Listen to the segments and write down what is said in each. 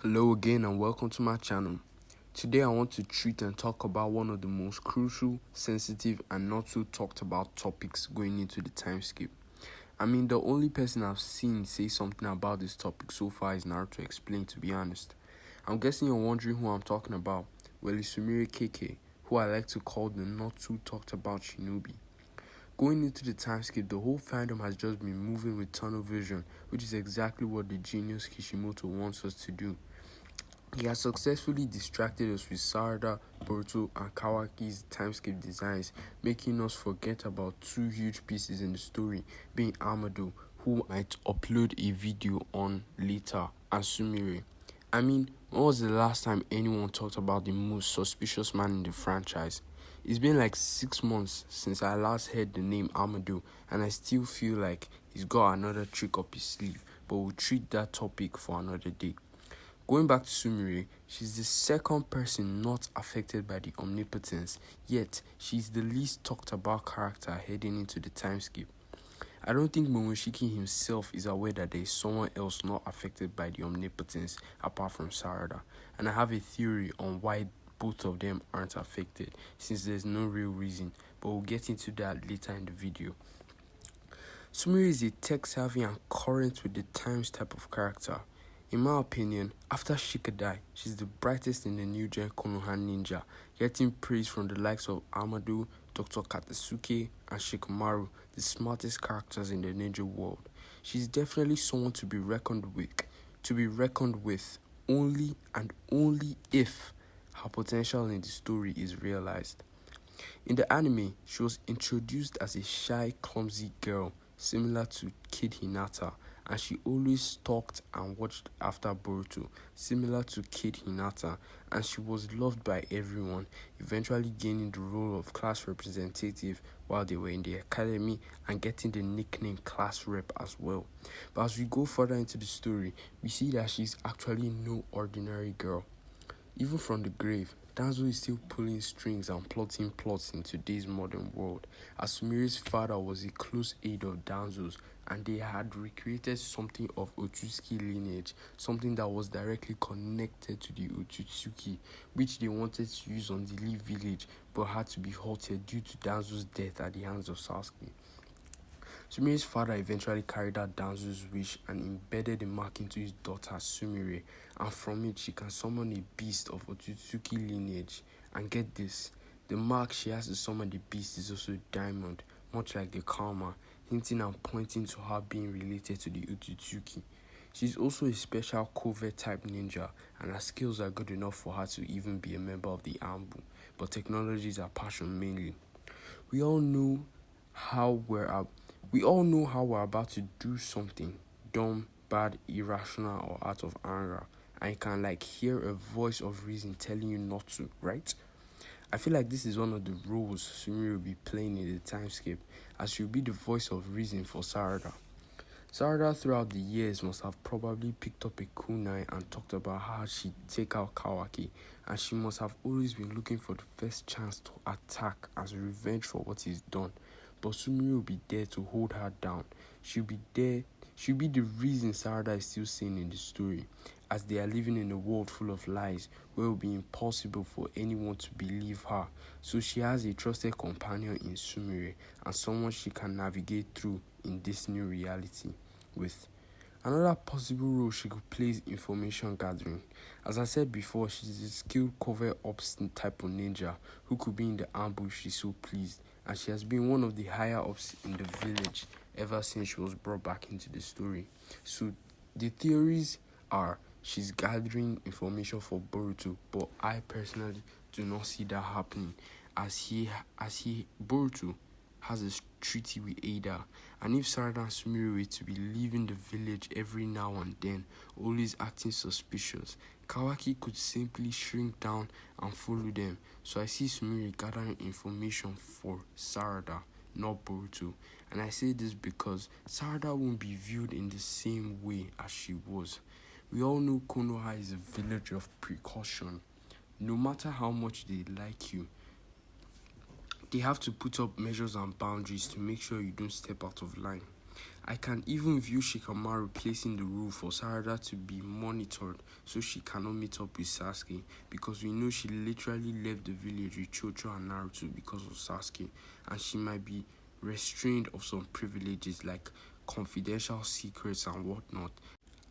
Hello again and welcome to my channel. Today I want to treat and talk about one of the most crucial, sensitive and not so talked about topics going into the time skip. I mean, the only person I've seen say something about this topic so far is Naruto Explain, to be honest. I'm guessing you're wondering who I'm talking about. Well, it's Sumire KK, who I like to call the not too talked about shinobi. Going into the time skip, the whole fandom has just been moving with tunnel vision, which is exactly what the genius Kishimoto wants us to do. He has successfully distracted us with Sarada, Boruto, and Kawaki's timeskip designs, making us forget about two huge pieces in the story, being Amado, who might upload a video on later, and Sumire. I mean, when was the last time anyone talked about the most suspicious man in the franchise? It's been like 6 months since I last heard the name Amado, and I still feel like he's got another trick up his sleeve, but we'll treat that topic for another day. Going back to Sumire, she's the second person not affected by the omnipotence, yet she's the least talked about character heading into the time skip. I don't think Momoshiki himself is aware that there is someone else not affected by the omnipotence apart from Sarada, and I have a theory on why both of them aren't affected, since there's no real reason, but we'll get into that later in the video. Sumire is a tech-savvy and current with the times type of character. In my opinion, after Shikadai, she's the brightest in the new gen Konoha ninja, getting praise from the likes of Amado, Dr. Katasuke, and Shikamaru, the smartest characters in the ninja world. She's definitely someone to be reckoned with, only and only if her potential in the story is realized. In the anime, she was introduced as a shy, clumsy girl, similar to Kid Hinata, and she always stalked and watched after Boruto, similar to Kid Hinata, and she was loved by everyone, eventually gaining the role of class representative while they were in the academy and getting the nickname class rep as well. But as we go further into the story, we see that she's actually no ordinary girl. Even from the grave, Danzo is still pulling strings and plotting plots in today's modern world, as Sumire's father was a close aide of Danzo's, and they had recreated something of Otutsuki lineage, something that was directly connected to the otutsuki, which they wanted to use on the Lee village, but had to be halted due to Danzo's death at the hands of Sasuke. Sumire's father eventually carried out Danzo's wish and embedded the mark into his daughter Sumire, and from it she can summon a beast of Otutsuki lineage. And get this, the mark she has to summon the beast is also a diamond, much like the karma, hinting and pointing to her being related to the Otutsuki. She's also a special covert type ninja, and her skills are good enough for her to even be a member of the Ambu, but technology is her passion mainly. We all know how we're about to do something dumb, bad, irrational, or out of anger, and you can hear a voice of reason telling you not to, right? I feel like this is one of the roles Sumire will be playing in the time skip, as she'll be the voice of reason for Sarada. Sarada throughout the years must have probably picked up a kunai and talked about how she'd take out Kawaki, and she must have always been looking for the first chance to attack as revenge for what he's done. But Sumire will be there to hold her down. She'll be the reason Sarada is still sane in the story, as they are living in a world full of lies where it will be impossible for anyone to believe her. So she has a trusted companion in Sumire and someone she can navigate through in this new reality with. Another possible role she could play is information gathering. As I said before, she's a skilled covert ops type of ninja who could be in the ambush if she's so pleased, and she has been one of the higher ups in the village ever since she was brought back into the story. So the theories are she's gathering information for Boruto, but I personally do not see that happening, as Boruto has a treaty with Ada, and if Sarada and Sumire were to be leaving the village every now and then, always acting suspicious, Kawaki could simply shrink down and follow them. So I see Sumire gathering information for Sarada, not Boruto. And I say this because Sarada won't be viewed in the same way as she was. We all know Konoha is a village of precaution. No matter how much they like you, they have to put up measures and boundaries to make sure you don't step out of line. I can even view Shikamaru placing the rule for Sarada to be monitored so she cannot meet up with Sasuke, because we know she literally left the village with Chocho and Naruto because of Sasuke, and she might be restrained of some privileges like confidential secrets and whatnot,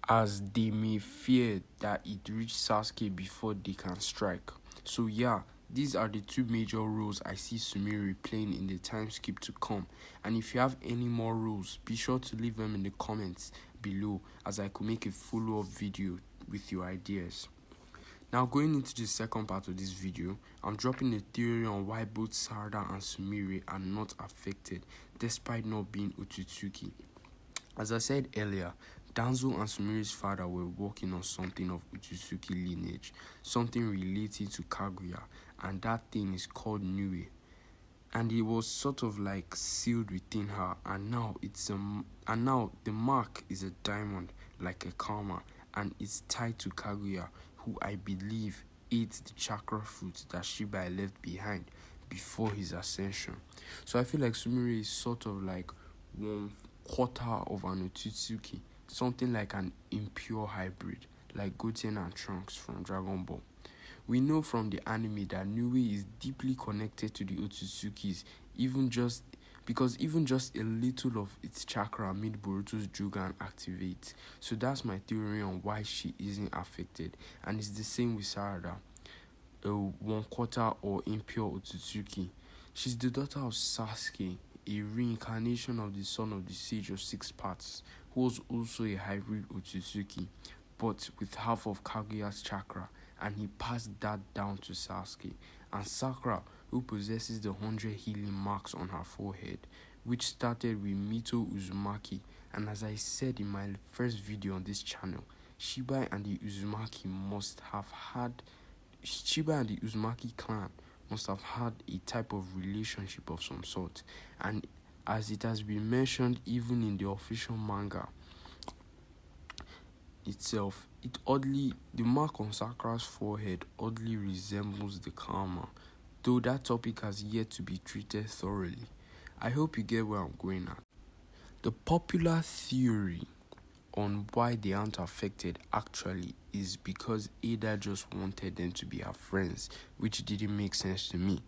as they may fear that it reached Sasuke before they can strike. So yeah, these are the two major roles I see Sumire playing in the time skip to come. And if you have any more roles, be sure to leave them in the comments below, as I could make a follow-up video with your ideas. Now, going into the second part of this video, I'm dropping a theory on why both Sarada and Sumire are not affected despite not being otutsuki. As I said earlier, Danzo and Sumire's father were working on something of Otutsuki lineage, something relating to Kaguya, and that thing is called Nue. And it was sort of like sealed within her, and now the mark is a diamond, like a karma, and it's tied to Kaguya, who I believe ate the chakra fruit that Shibai left behind before his ascension. So I feel like Sumire is sort of like 1/4 of an otutsuki, something like an impure hybrid, like Goten and Trunks from Dragon Ball. We know from the anime that Nue is deeply connected to the Otsutsuki's, even just a little of its chakra made Boruto's Jugan activate. So that's my theory on why she isn't affected, and it's the same with Sarada, a 1/4 or impure Otsutsuki. She's the daughter of Sasuke, a reincarnation of the son of the Sage of Six Paths, who was also a hybrid Otsutsuki, but with half of Kaguya's chakra, and he passed that down to Sasuke. And Sakura, who possesses the 100 healing marks on her forehead, which started with Mito Uzumaki, and as I said in my first video on this channel, Shibai and the Uzumaki clan must have had a type of relationship of some sort, and as it has been mentioned even in the official manga itself, the mark on Sakura's forehead oddly resembles the karma, though that topic has yet to be treated thoroughly. I hope you get where I'm going at. The popular theory on why they aren't affected actually is because Ada just wanted them to be her friends, which didn't make sense to me.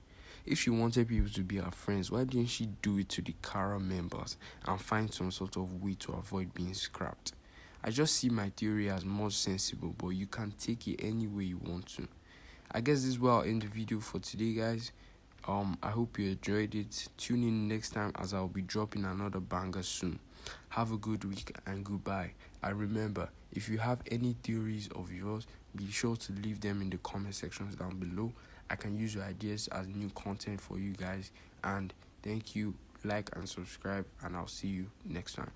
If she wanted people to be her friends, why didn't she do it to the Kara members and find some sort of way to avoid being scrapped? I just see my theory as more sensible, but you can take it any way you want to. I guess this is where I'll end the video for today, guys. I hope you enjoyed it. Tune in next time, as I'll be dropping another banger soon. Have a good week and goodbye. And remember, if you have any theories of yours, be sure to leave them in the comment sections down below. I can use your ideas as new content for you guys. And thank you, like and subscribe, and I'll see you next time.